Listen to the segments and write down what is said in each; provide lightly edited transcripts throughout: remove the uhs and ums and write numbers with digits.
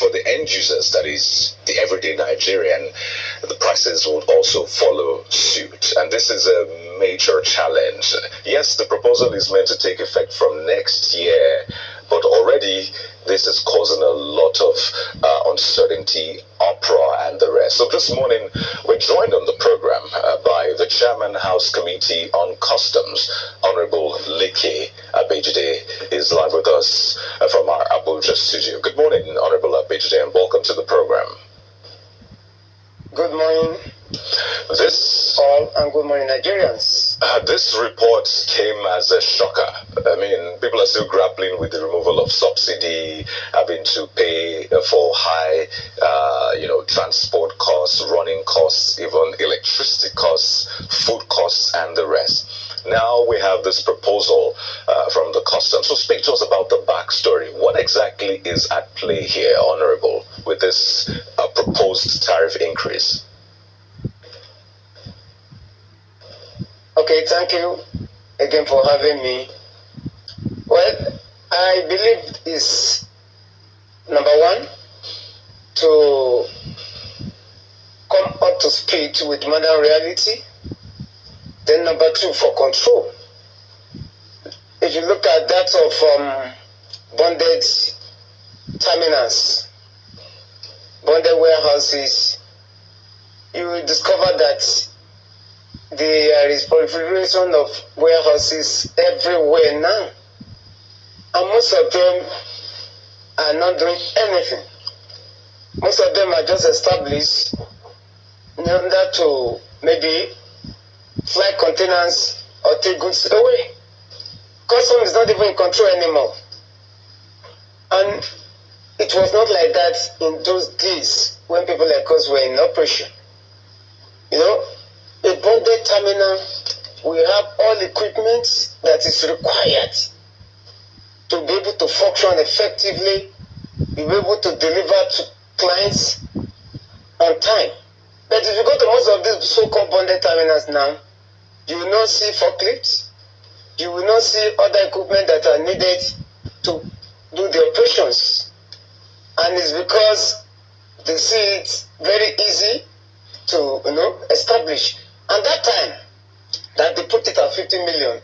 for the end users, that is the everyday Nigerian, the prices would also follow suit. And this is a major challenge. Yes, the proposal is meant to take effect from next year, but already this is causing a lot of uncertainty, uproar, and the rest. So this morning, we're joined on the program by the Chairman House Committee on Customs, Honorable Leke Abejide, is live with us from our Abuja studio. Good morning, Honorable Abejide, and welcome to the program. Good morning, all, and good morning, Nigerians. This report came as a shocker. I mean, people are still grappling with the removal of subsidy, having to pay for high, transport costs, running costs, even electricity costs, food costs, and the rest. Now we have this proposal from the customs. So speak to us about the backstory. What exactly is at play here, Honorable, with this proposed tariff increase? Okay, thank you again for having me. Well, I believe is number one, to come up to speed with modern reality. Then number two, for control. If you look at that of bonded terminals, bonded warehouses, you will discover that there is proliferation of warehouses everywhere now. And most of them are not doing anything. Most of them are just established in order to maybe fly containers or take goods away. Customs is not even in control anymore. And it was not like that in those days when people like us were in operation. You know, a bonded terminal will have all equipment that is required to be able to function effectively, be able to deliver to clients on time. But if you go to most of these so-called bonded terminals now, you will not see forklifts, you will not see other equipment that are needed to do the operations. And it's because they see it very easy to establish. And that time that they put it at 50 million,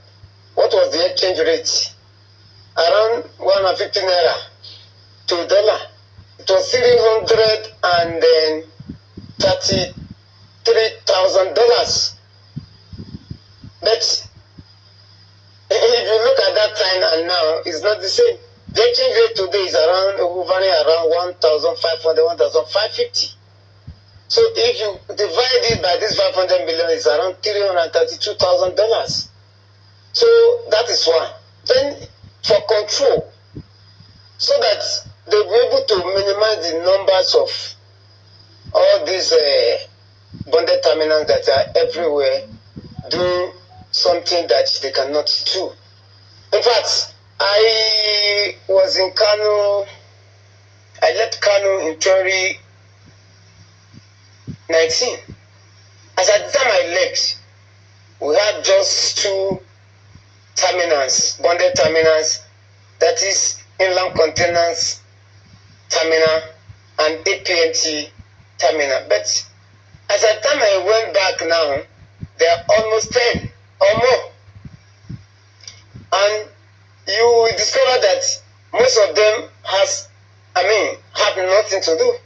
what was the exchange rate? Around 150 naira to a dollar. It was $333,000. But if you look at that time and now, it's not the same. The exchange rate today is hovering around 1,500, 1,550. So if you divide it by this 500 million, it's around $332,000. So that is one. Then for control, so that they'll be able to minimize the numbers of all these bonded terminals that are everywhere doing something that they cannot do. In fact, I was in Kano. I left Kano in 2019. As at the time I left, we had just two terminals, bonded terminals, that is inland containers terminal and APNT terminal. But as at the time I went back now, there are almost 10 or more. And you will discover that most of them have nothing to do.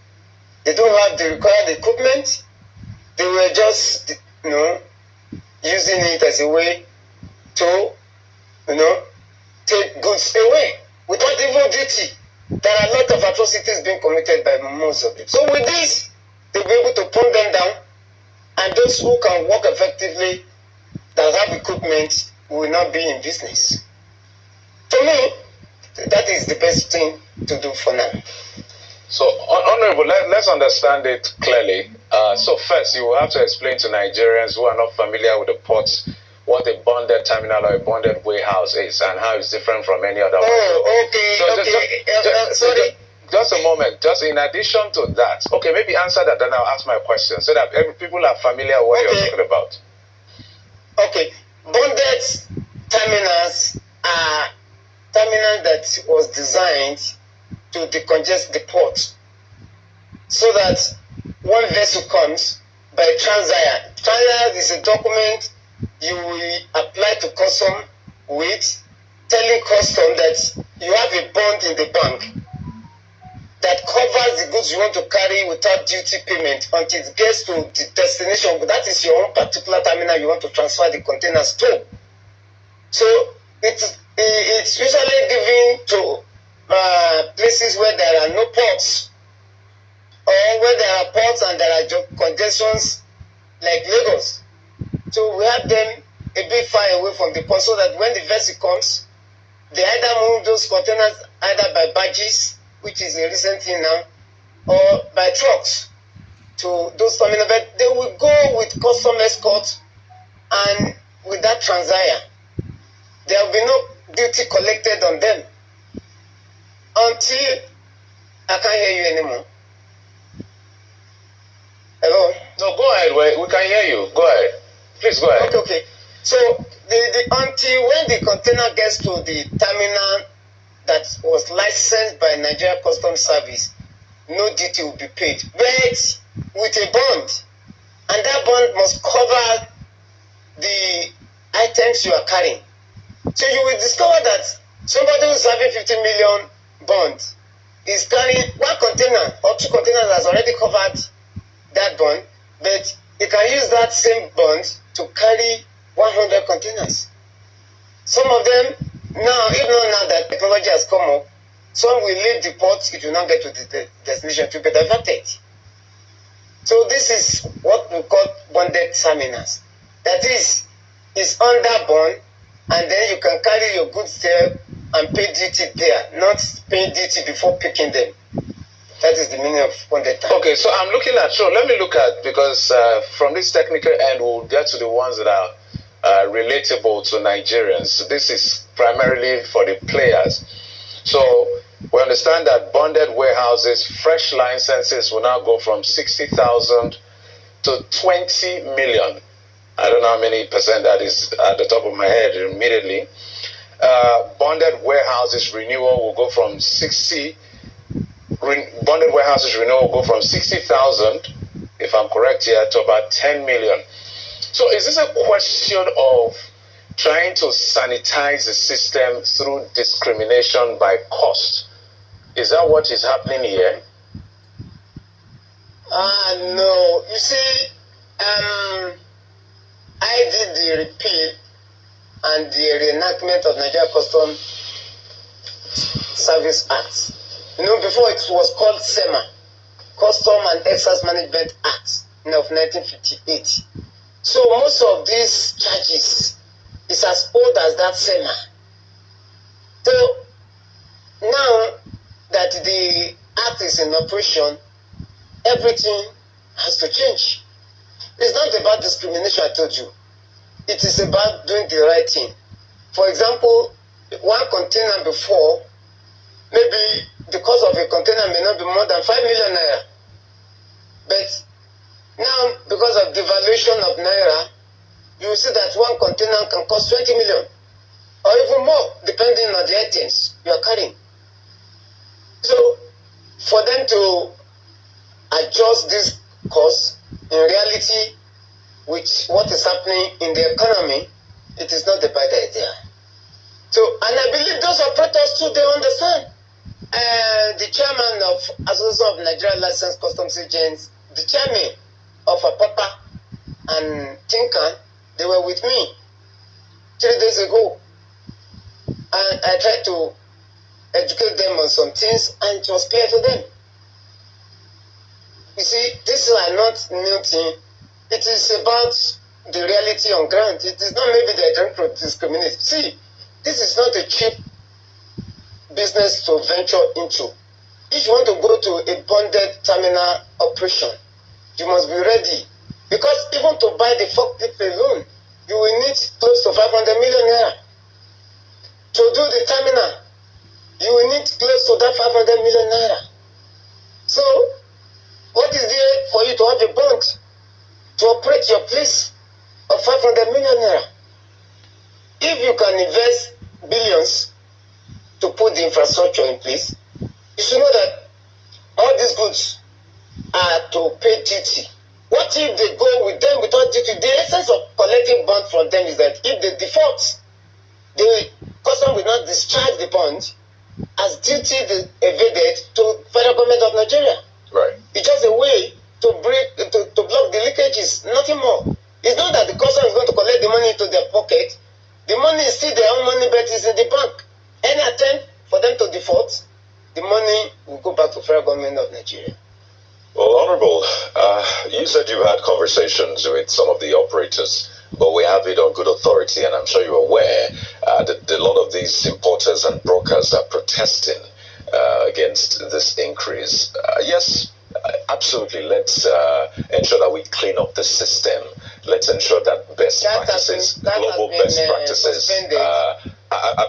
They don't have the required equipment. They were just, using it as a way to, take goods away without even duty. There are a lot of atrocities being committed by most of them. So with this, they'll be able to pull them down, and those who can work effectively, that have equipment, will not be in business. To me, that is the best thing to do for now. So, Honorable, let's understand it clearly. So first, you will have to explain to Nigerians who are not familiar with the ports what a bonded terminal or a bonded warehouse is and how it's different from any other one. Oh, okay, so okay. Sorry. Just a moment. Just in addition to that, okay, maybe answer that, then I'll ask my question so that people are familiar with what you're talking about. Okay, bonded terminals are terminals that was designed to decongest the port. so that one vessel comes by Transhire. Transhire is a document you will apply to custom with, telling custom that you have a bond in the bank that covers the goods you want to carry without duty payment until it gets to the destination. But that is your own particular terminal you want to transfer the containers to. So it's usually given to places where there are no ports, or where there are ports and there are congestions like Lagos. So we have them a bit far away from the port so that when the vessel comes, they either move those containers either by barges, which is a recent thing now, or by trucks to those terminals. But they will go with custom escort and with that Transhire. There will be no duty collected on them until I can't hear you anymore. Hello? No, go ahead. We can hear you. Go ahead. Please go ahead. Okay. So until when the container gets to the terminal that was licensed by Nigeria Customs Service, no duty will be paid. But with a bond, and that bond must cover the items you are carrying. So you will discover that somebody who's having 50 million bond is carrying one container or two containers has already covered that bond, but he can use that same bond to carry 100 containers. Some of them now, even now that technology has come up, some will leave the port, it will not get to the destination to be diverted. So this is what we call bonded terminals. That is, it's under bond, and then you can carry your goods there and pay duty there, not pay duty before picking them. That is the meaning of bonded terminal. Okay, so I'm looking at, so let me look at, because from this technical end, we'll get to the ones that are relatable to Nigerians. This is primarily for the players. So we understand that bonded warehouses, fresh licenses will now go from 60,000 to 20 million. I don't know how many percent that is at the top of my head immediately. Bonded warehouses renewal will go from 60. Bonded warehouses renewal will go from 60,000, if I'm correct here, to about 10 million. So is this a question of trying to sanitize the system through discrimination by cost? Is that what is happening here? No. You see, I did the repeal and the reenactment of Nigeria Customs Service Act. You know, before it was called SEMA, Custom and Excise Management Act of 1958. So most of these charges is as old as that SEMA. So now that the act is in operation, everything has to change. It's not about discrimination, I told you. It is about doing the right thing. For example, one container before, maybe the cost of a container may not be more than 5 million naira. But now, because of devaluation of naira, you will see that one container can cost 20 million or even more, depending on the items you are carrying. So, for them to adjust this cost, in reality, with what is happening in the economy, it is not a bad idea. So, and I believe those operators too, they understand. The chairman of Association of Nigeria Licensed Customs Agents, the chairman of APAPA and Tinkan, they were with me 3 days ago. And I tried to educate them on some things, and it was clear to them. You see, these are not new things. It is about the reality on ground. It is not maybe they are trying to discriminate. See, this is not a cheap business to venture into. If you want to go to a bonded terminal operation, you must be ready. Because even to buy the forklift alone, you will need close to 500 million naira. To do the terminal, you will need close to that 500 million naira. So, what is there for you to have a bond to operate your place of 500 million naira? If you can invest billions to put the infrastructure in place, you should know that all these goods to pay duty. What if they go with them without duty? The essence of collecting bond from them is that if they default, the custom will not discharge the bond as duty evaded to federal government of Nigeria. Right. It's just a way to block the leakages, nothing more. It's not that the custom is going to collect the money into their pocket. The money is still their own money, but it's in the bank. Any attempt for them to default, the money will go back to federal government of Nigeria. Well, Honorable, you said you had conversations with some of the operators, but we have it on good authority, and I'm sure you're aware that a lot of these importers and brokers are protesting against this increase. Yes, absolutely. Let's ensure that we clean up the system. Let's ensure that global best practices.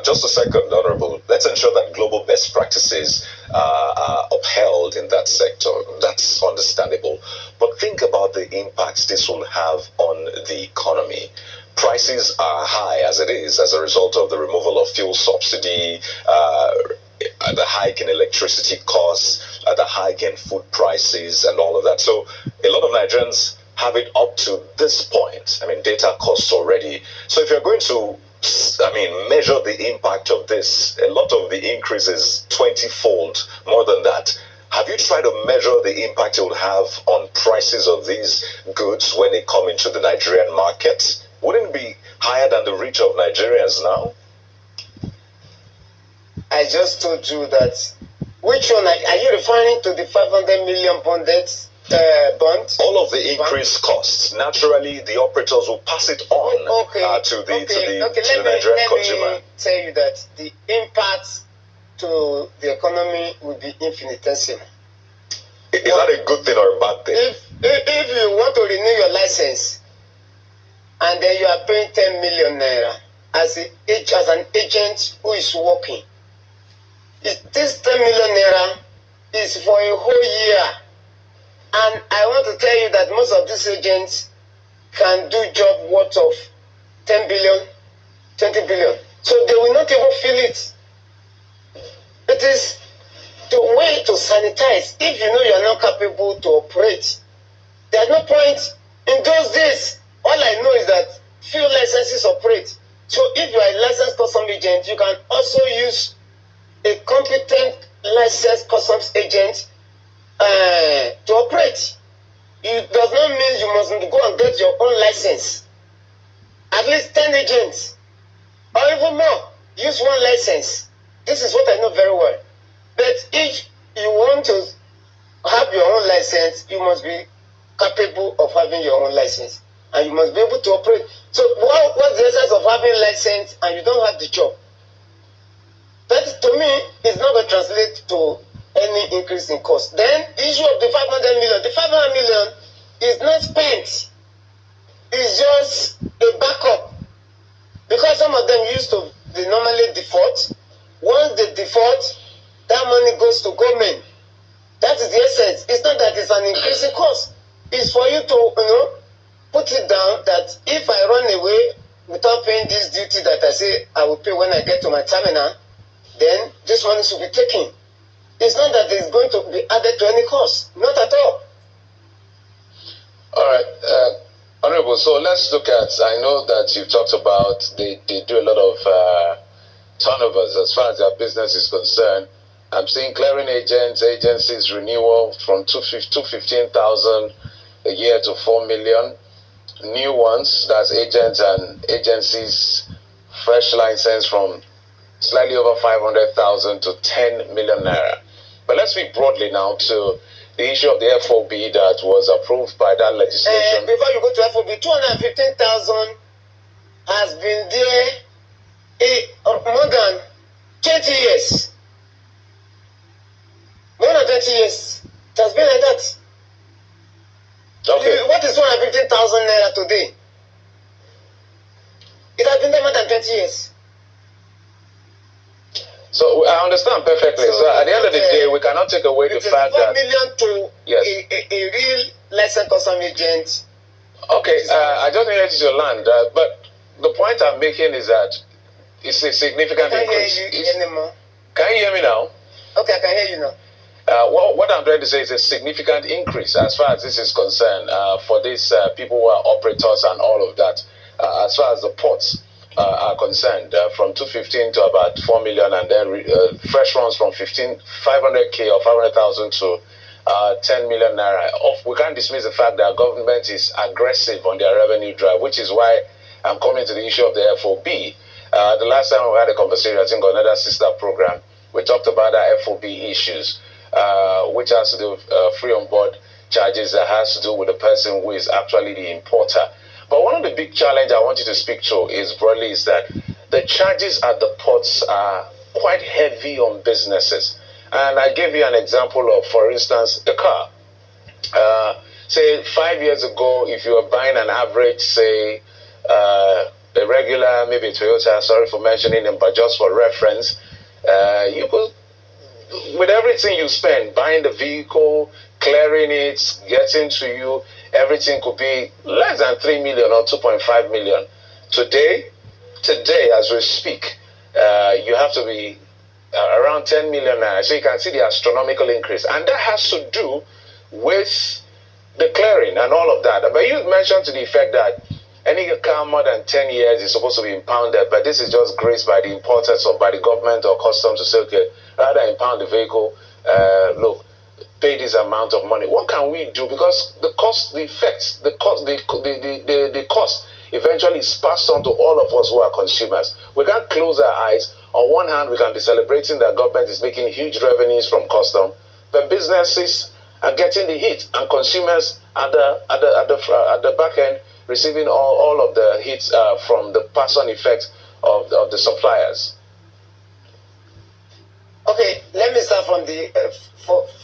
Just a second, Honorable. Let's ensure that global best practices are upheld in that sector. That's understandable. But think about the impacts this will have on the economy. Prices are high as it is as a result of the removal of fuel subsidy, the hike in electricity costs, the hike in food prices, and all of that. So a lot of Nigerians have it up to this point. I mean, data costs already. So if you're going to measure the impact of this, a lot of the increase is 20-fold more than that. Have you tried to measure the impact it will have on prices of these goods when they come into the Nigerian market? Wouldn't it be higher than the reach of Nigerians now? I just told you that. Which one? Are you referring to the 500 million bonded bond? All of the increased costs. Naturally, the operators will pass it on to the Nigerian consumer. Let me tell you that the impact to the economy will be infinitesimal. Is that a good thing or a bad thing? If you want to renew your license and then you are paying 10 million naira as an agent who is working, this 10 million naira is for a whole year. And I want to tell you that most of these agents can do job worth of 10 billion, 20 billion. So they will not even feel it. It is the way to sanitize. If you know you are not capable to operate, there's no point. In those days, all I know is that few licenses operate. So if you are a licensed custom agent, you can also use a competent licensed customs agent to operate. It does not mean you must go and get your own license. At least 10 agents or even more. Use one license. This is what I know very well. But if you want to have your own license, you must be capable of having your own license. And you must be able to operate. So what's the essence of having a license and you don't have the job? That to me is not going to translate to any increase in cost. Then the issue of the 500 million. The 500 million is not spent. It's just a backup. Because some of them they normally default. Once they default, that money goes to government. That is the essence. It's not that it's an increase in cost. It's for you to put it down that if I run away without paying this duty that I say I will pay when I get to my terminal, then this money should be taken. It's not that it's going to be added to any cost. Not at all. All right. Honorable, so let's look at, I know that you talked about they do a lot of turnovers as far as their business is concerned. I'm seeing clearing agencies renewal from 215,000 a year to 4 million. New ones, that's agents and agencies, fresh license from slightly over 500,000 to 10 million naira. But let's speak broadly now to the issue of the FOB that was approved by that legislation. Before you go to FOB, 215,000 has been there more than 20 years. More than 20 years. It has been like that. Okay. What is 215,000 naira today? It has been there more than 20 years. So I understand perfectly. So at the end of the day, we cannot take away the fact that 4 million to yes. a real licensed custom agent. Okay, I just needed you to land, but the point I'm making is that it's a significant increase. I can't hear you anymore. Can you hear me now? Okay, I can hear you now. what I'm trying to say is a significant increase as far as this is concerned for these people who are operators and all of that. As far as the ports are concerned, from 215 to about 4 million, and then fresh runs from 500K or 500,000 to 10 million naira. We can't dismiss the fact that government is aggressive on their revenue drive, which is why I'm coming to the issue of the FOB. The last time we had a conversation, I think on another sister program, we talked about our FOB issues, which has to do with free on board charges that has to do with the person who is actually the importer. But one of the big challenges I want you to speak to is broadly is that the charges at the ports are quite heavy on businesses. And I gave you an example of, for instance, a car. Say 5 years ago, if you were buying an average, say, a regular, maybe Toyota, sorry for mentioning them, but just for reference, you could, with everything you spend, buying the vehicle, clearing it, getting to you, everything could be less than 3 million or 2.5 million. Today, as we speak, you have to be around 10 million naira. So you can see the astronomical increase. And that has to do with the clearing and all of that. But you mentioned to the effect that any car more than 10 years is supposed to be impounded, but this is just graced by the importers or by the government or customs to say, okay, rather impound the vehicle, look, pay this amount of money. What can we do? Because the cost, the effects, the cost eventually is passed on to all of us who are consumers. We can't close our eyes. On one hand, we can be celebrating that government is making huge revenues from custom, but businesses are getting the hit, and consumers at the back end receiving all of the hits from the pass-on effect of the suppliers. Okay, let me start from the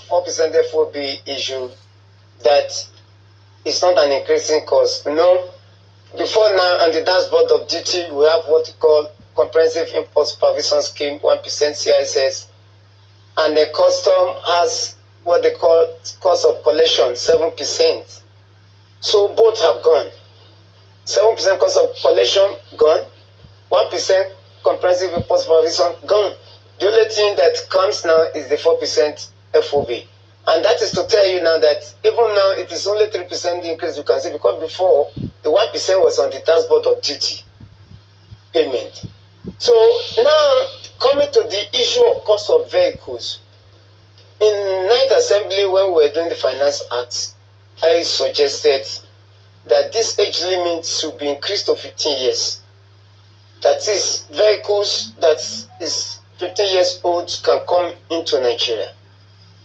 4% FOB issue. That is not an increasing cost. No, before now, on the dashboard of duty, we have what we call Comprehensive Import Supervision Scheme, 1% CISS, and the custom has what they call cost of collection, 7%. So both have gone. 7% cost of collection gone, 1% comprehensive import supervision gone. The only thing that comes now is the 4% FOB. And that is to tell you now that even now it is only 3% increase you can see, because before the 1% was on the dashboard of duty payment. So now coming to the issue of cost of vehicles. In Ninth Assembly, when we were doing the Finance Act, I suggested that this age limit should be increased to 15 years. That is, vehicles that is 15 years old can come into Nigeria.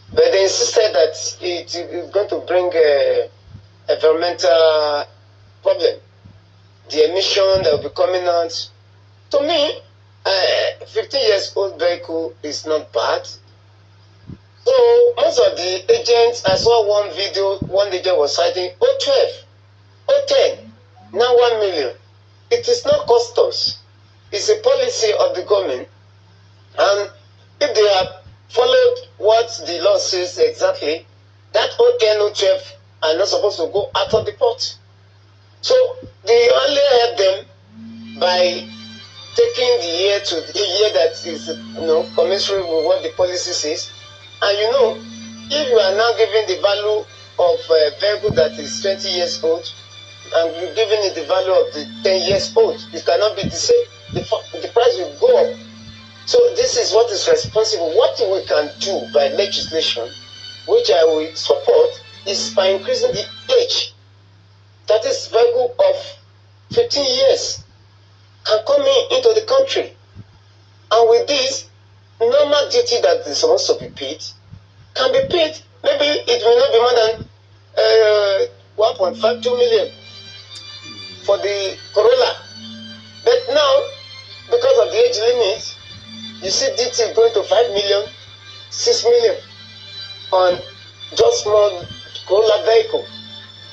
But they insisted that it is going to bring a environmental problem. The emission that will be coming out. To me, 15 years old vehicle is not bad. So most of the agents, I saw one video, one agent was citing 012, 010, now 1 million. It is not customs. It's a policy of the government. And if they have followed what the law says exactly, that 010, 012 are not supposed to go out of the port. So they only help them by taking the year to the year that is commensurate with what the policy says. And if you are now giving the value of a vehicle that is 20 years old and you're giving it the value of the 10 years old, it cannot be the same. The price will go up. So this is what is responsible. What we can do by legislation, which I will support, is by increasing the age. That is vehicle of 15 years can come into the country. And with this, normal duty that is supposed to be paid can be paid. Maybe it will not be more than 1.52 million for the Corolla. But now, because of the age limit, you see duty going to 5 million, 6 million on just small Corolla vehicle.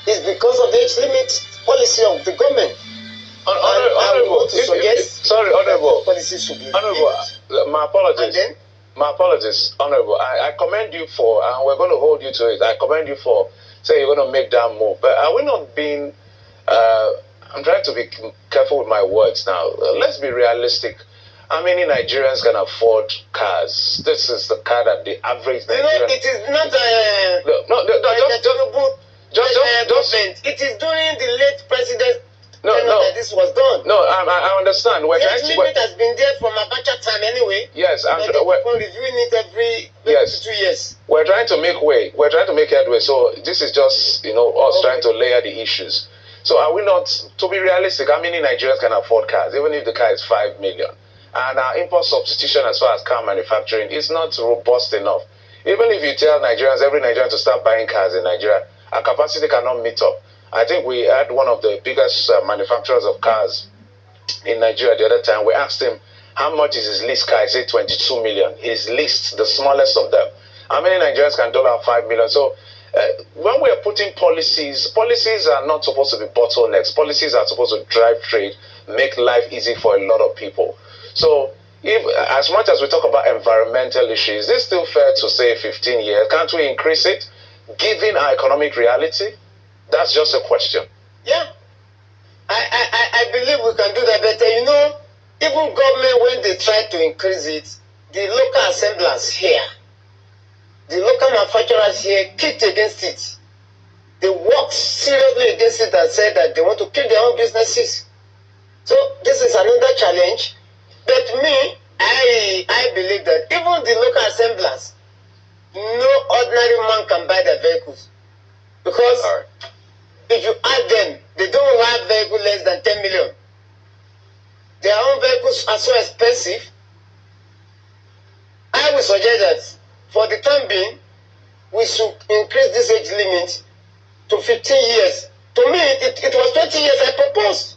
It's because of the age limit policy of the government. Honorable, sorry, Honorable. Policy should be Honorable, my apologies. My apologies, Honorable. I commend you for, and we're going to hold you to it. I commend you for saying you're going to make that move. But are we not being, I'm trying to be careful with my words now. Let's be realistic. How many Nigerians can afford cars? This is the car that the average Nigerian... You know, it is not government. It is during the late president that this was done. No, I understand. The age limit has been there from Abacha time anyway. Yes, and we're reviewing it every 2 years. We're trying to make way. We're trying to make headway. So this is just, us trying to layer the issues. So are we not, to be realistic, how many Nigerians can afford cars, even if the car is 5 million? And our import substitution as far as car manufacturing is not robust enough. Even if you tell Nigerians, every Nigerian to start buying cars in Nigeria, our capacity cannot meet up. I think we had one of the biggest manufacturers of cars in Nigeria the other time. We asked him, how much is his lease car? He said 22 million. His least, the smallest of them. How many Nigerians can dole out 5 million? So when we are putting policies are not supposed to be bottlenecks. Policies are supposed to drive trade, make life easy for a lot of people. So if, as much as we talk about environmental issues, is it still fair to say 15 years? Can't we increase it, given our economic reality? That's just a question. Yeah. I believe we can do that better. Even government, when they try to increase it, the local assemblers here, the local manufacturers here kicked against it. They worked seriously against it and said that they want to keep their own businesses. So this is another challenge. But me, I believe that even the local assemblers, no ordinary man can buy their vehicles. Because if you add them, they don't have vehicles less than 10 million. Their own vehicles are so expensive. I would suggest that for the time being, we should increase this age limit to 15 years. To me, it was 20 years I proposed.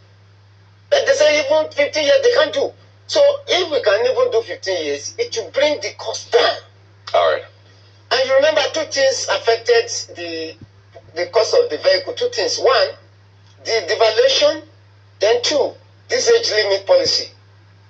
But they say even 15 years they can't do. So if we can even do 15 years, it will bring the cost down. All right. And you remember two things affected the cost of the vehicle. Two things. One, the devaluation. Then two, this age limit policy.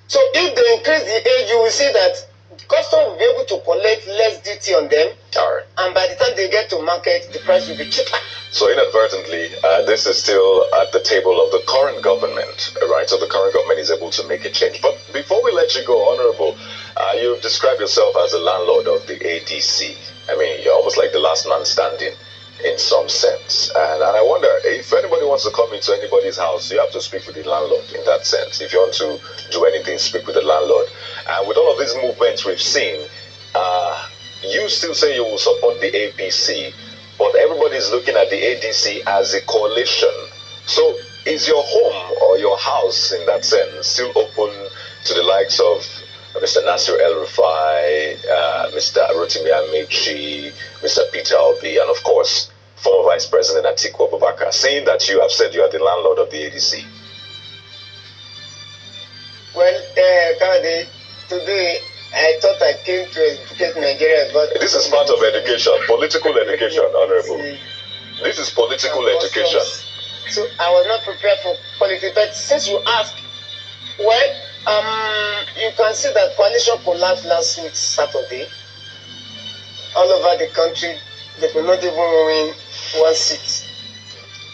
So if they increase the age, you will see that the customer will be able to collect less duty on them. All right. And by the time they get to market, the price will be cheaper. So inadvertently, this is still at the table of the current government, right? So the current government is able to make a change. But before we let you go, Honorable, you describe yourself as a landlord of the ADC. I mean, you're almost like the last man standing in some sense. And I wonder, if anybody wants to come into anybody's house, you have to speak with the landlord in that sense. If you want to do anything, speak with the landlord. And with all of these movements we've seen, you still say you will support the APC, but everybody's looking at the ADC as a coalition. So is your home or your house in that sense still open to the likes of Mr. Nasir El-Rufai, Mr. Rotimi Amechi, Mr. Peter Obi, and of course, former Vice President Atiku Abubakar, saying that you have said you are the landlord of the ADC? Well, Kennedy, today I thought I came to educate Nigeria, but this is part of education, political education, Honorable. This is political education. So I was not prepared for politics, but since you asked, well, you can see that coalition collapsed last week, Saturday. All over the country, they could not even win one seat.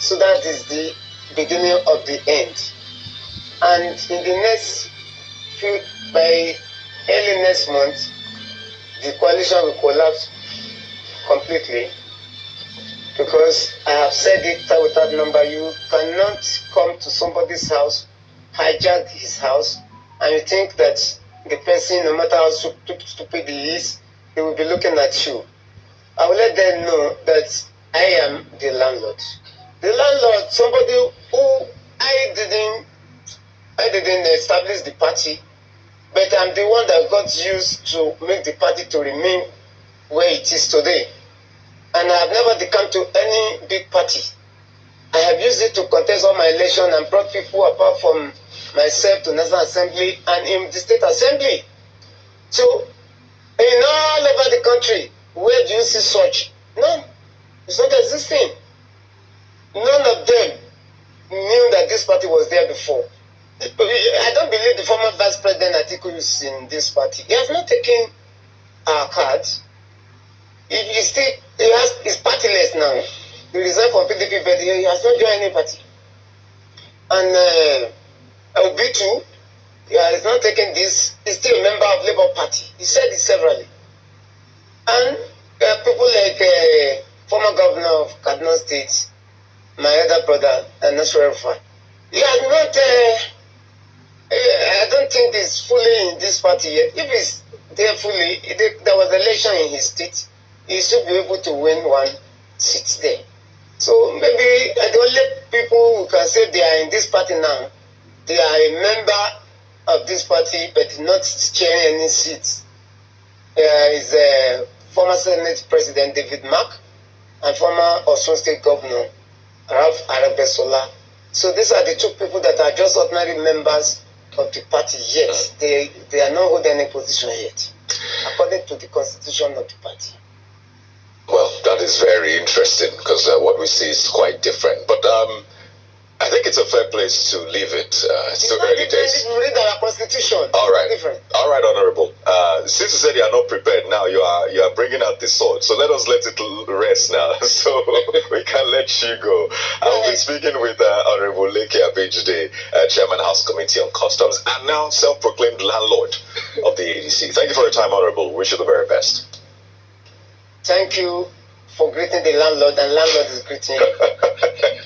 So that is the beginning of the end. And in the next by early next month, the coalition will collapse completely. Because I have said it without number, you cannot come to somebody's house, hijack his house, and you think that the person, no matter how stupid he is, he will be looking at you. I will let them know that I am the landlord. The landlord, somebody who I didn't establish the party, but I'm the one that got used to make the party to remain where it is today. And I have never decamped to any big party. I have used it to contest all my election and brought people apart from myself to National Assembly and in the State Assembly. So, in all over the country, where do you see such? None. It's not existing. None of them knew that this party was there before. I don't believe the former Vice President Atiku is in this party. He has not taken our cards. He's partyless now. He resigned from PDP, but he has not joined any party. And Obi too, He's not taking this. He's still a member of Labour Party. He said it severally. And people like former governor of Kaduna State, my other brother, Nasir Rufai, he has not, I don't think he's fully in this party yet. If he's there fully, there was an election in his state, he should be able to win one seat there. So maybe the only people who can say they are in this party now, they are a member of this party but not chairing any seats. Is former Senate President David Mark and former Osun State Governor Ralph Arabesola. So these are the two people that are just ordinary members of the party yet. They are not holding any position yet, according to the constitution of the party. Well, that is very interesting because what we see is quite different. But I think it's a fair place to leave it. It's still early days. You read our constitution. All right. Different. All right, Honorable. Since you said you are not prepared now, you are bringing out the sword. So let us let it rest now. So we can let you go. I'll be speaking with Honorable Leke Abejide, Chairman House Committee on Customs, and now self-proclaimed landlord of the ADC. Thank you for your time, Honorable. Wish you the very best. Thank you for greeting the landlord, and landlord is greeting you.